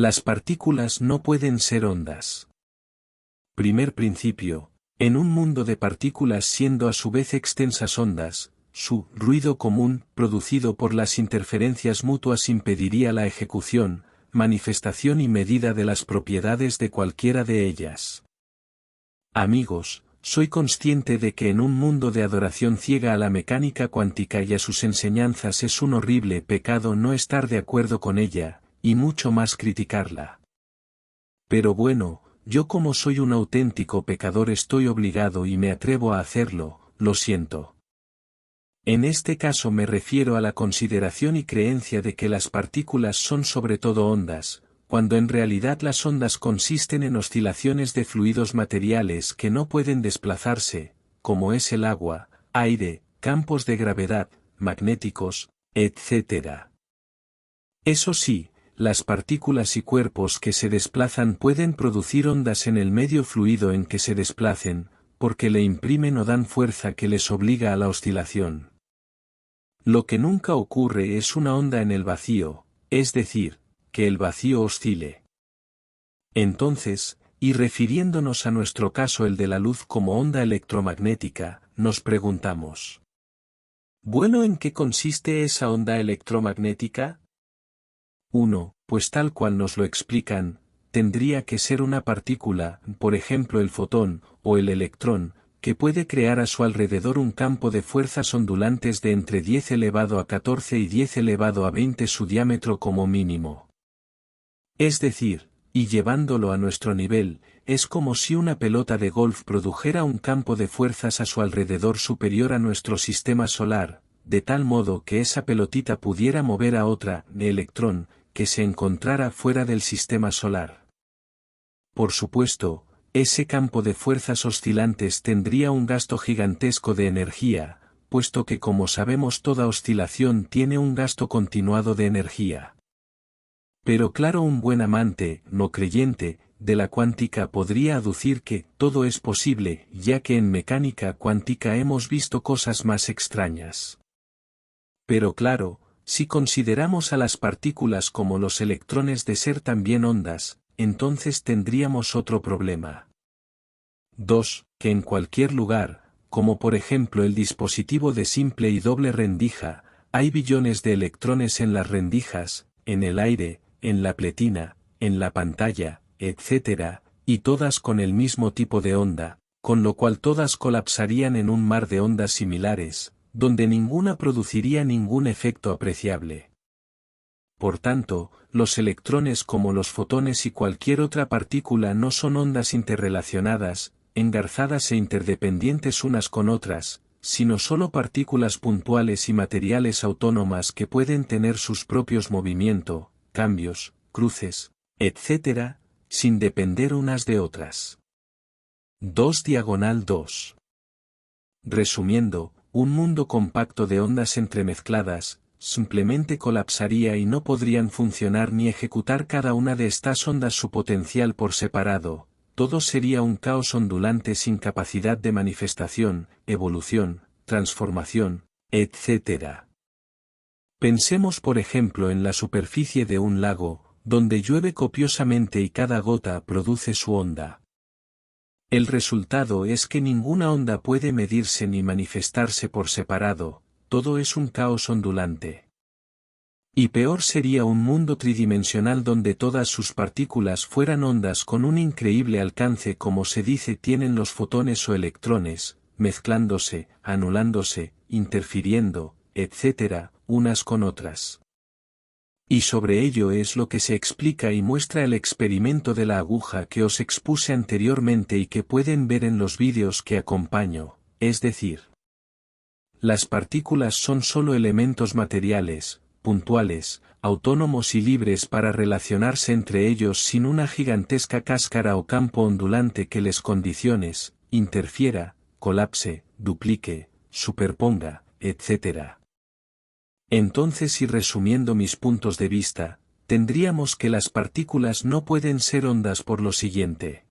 Las partículas no pueden ser ondas. Primer principio, en un mundo de partículas siendo a su vez extensas ondas, su ruido común, producido por las interferencias mutuas impediría la ejecución, manifestación y medida de las propiedades de cualquiera de ellas. Amigos, soy consciente de que en un mundo de adoración ciega a la mecánica cuántica y a sus enseñanzas es un horrible pecado no estar de acuerdo con ella, y mucho más criticarla. Pero bueno, yo como soy un auténtico pecador estoy obligado y me atrevo a hacerlo, lo siento. En este caso me refiero a la consideración y creencia de que las partículas son sobre todo ondas, cuando en realidad las ondas consisten en oscilaciones de fluidos materiales que no pueden desplazarse, como es el agua, aire, campos de gravedad, magnéticos, etc. Eso sí, las partículas y cuerpos que se desplazan pueden producir ondas en el medio fluido en que se desplacen, porque le imprimen o dan fuerza que les obliga a la oscilación. Lo que nunca ocurre es una onda en el vacío, es decir, que el vacío oscile. Entonces, y refiriéndonos a nuestro caso el de la luz como onda electromagnética, nos preguntamos: ¿bueno, en qué consiste esa onda electromagnética? 1. Pues tal cual nos lo explican, tendría que ser una partícula, por ejemplo el fotón, o el electrón, que puede crear a su alrededor un campo de fuerzas ondulantes de entre 10 elevado a 14 y 10 elevado a 20 su diámetro como mínimo. Es decir, y llevándolo a nuestro nivel, es como si una pelota de golf produjera un campo de fuerzas a su alrededor superior a nuestro sistema solar, de tal modo que esa pelotita pudiera mover a otra, electrón, que se encontrara fuera del sistema solar. Por supuesto, ese campo de fuerzas oscilantes tendría un gasto gigantesco de energía, puesto que como sabemos toda oscilación tiene un gasto continuado de energía. Pero claro, un buen amante, no creyente, de la cuántica podría aducir que todo es posible, ya que en mecánica cuántica hemos visto cosas más extrañas. Pero claro, si consideramos a las partículas como los electrones de ser también ondas, entonces tendríamos otro problema. 2. Que en cualquier lugar, como por ejemplo el dispositivo de simple y doble rendija, hay billones de electrones en las rendijas, en el aire, en la pletina, en la pantalla, etc., y todas con el mismo tipo de onda, con lo cual todas colapsarían en un mar de ondas similares, donde ninguna produciría ningún efecto apreciable. Por tanto, los electrones como los fotones y cualquier otra partícula no son ondas interrelacionadas, engarzadas e interdependientes unas con otras, sino solo partículas puntuales y materiales autónomas que pueden tener sus propios movimientos, cambios, cruces, etc., sin depender unas de otras. 2/2. Resumiendo, un mundo compacto de ondas entremezcladas, simplemente colapsaría y no podrían funcionar ni ejecutar cada una de estas ondas su potencial por separado, todo sería un caos ondulante sin capacidad de manifestación, evolución, transformación, etc. Pensemos por ejemplo en la superficie de un lago, donde llueve copiosamente y cada gota produce su onda. El resultado es que ninguna onda puede medirse ni manifestarse por separado, todo es un caos ondulante. Y peor sería un mundo tridimensional donde todas sus partículas fueran ondas con un increíble alcance como se dice tienen los fotones o electrones, mezclándose, anulándose, interfiriendo, etc., unas con otras. Y sobre ello es lo que se explica y muestra el experimento de la aguja que os expuse anteriormente y que pueden ver en los vídeos que acompaño, es decir, las partículas son solo elementos materiales, puntuales, autónomos y libres para relacionarse entre ellos sin una gigantesca cáscara o campo ondulante que les condiciones, interfiera, colapse, duplique, superponga, etc. Entonces y resumiendo mis puntos de vista, tendríamos que las partículas no pueden ser ondas por lo siguiente.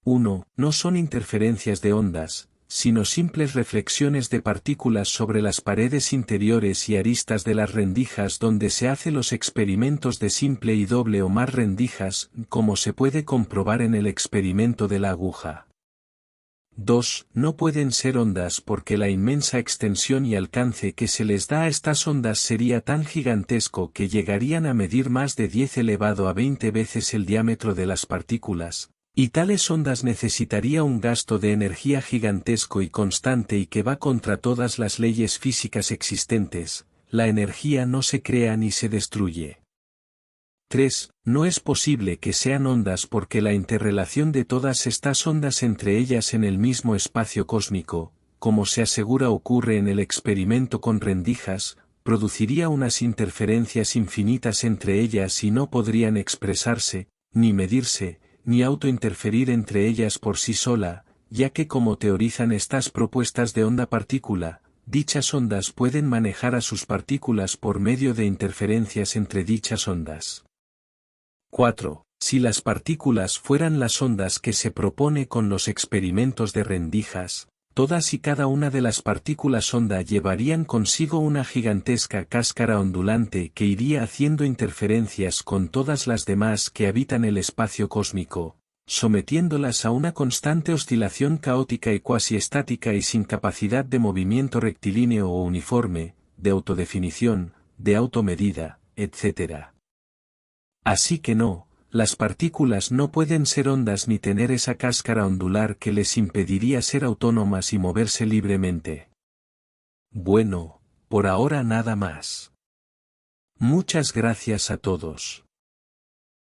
1. No son interferencias de ondas, sino simples reflexiones de partículas sobre las paredes interiores y aristas de las rendijas donde se hacen los experimentos de simple y doble o más rendijas, como se puede comprobar en el experimento de la aguja. 2. No pueden ser ondas porque la inmensa extensión y alcance que se les da a estas ondas sería tan gigantesco que llegarían a medir más de 10 elevado a 20 veces el diámetro de las partículas, y tales ondas necesitaría un gasto de energía gigantesco y constante y que va contra todas las leyes físicas existentes. La energía no se crea ni se destruye. 3. No es posible que sean ondas porque la interrelación de todas estas ondas entre ellas en el mismo espacio cósmico, como se asegura ocurre en el experimento con rendijas, produciría unas interferencias infinitas entre ellas y no podrían expresarse, ni medirse, ni autointerferir entre ellas por sí sola, ya que como teorizan estas propuestas de onda-partícula, dichas ondas pueden manejar a sus partículas por medio de interferencias entre dichas ondas. 4. Si las partículas fueran las ondas que se propone con los experimentos de rendijas, todas y cada una de las partículas onda llevarían consigo una gigantesca cáscara ondulante que iría haciendo interferencias con todas las demás que habitan el espacio cósmico, sometiéndolas a una constante oscilación caótica y cuasi estática y sin capacidad de movimiento rectilíneo o uniforme, de autodefinición, de automedida, etc. Así que no, las partículas no pueden ser ondas ni tener esa cáscara ondular que les impediría ser autónomas y moverse libremente. Bueno, por ahora nada más. Muchas gracias a todos.